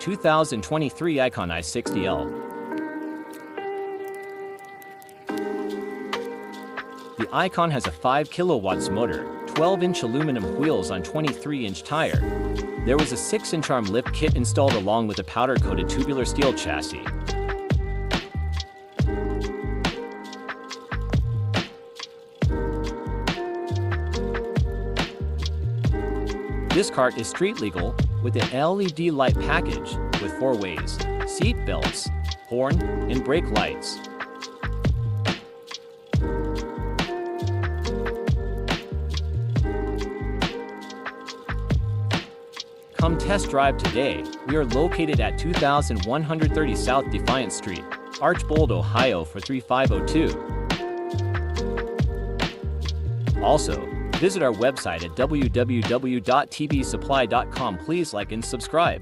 2023 Icon I60L. The Icon has a 5 kilowatts motor, 12-inch aluminum wheels on 23-inch tire. There was a 6-inch arm lip kit installed along with a powder-coated tubular steel chassis. This cart is street legal with an LED light package with 4 ways, seat belts, horn, and brake lights. Come test drive today. We are located at 2130 South Defiance Street, Archbold, Ohio 43502. Also, visit our website at www.tbsupply.com. Please like and subscribe.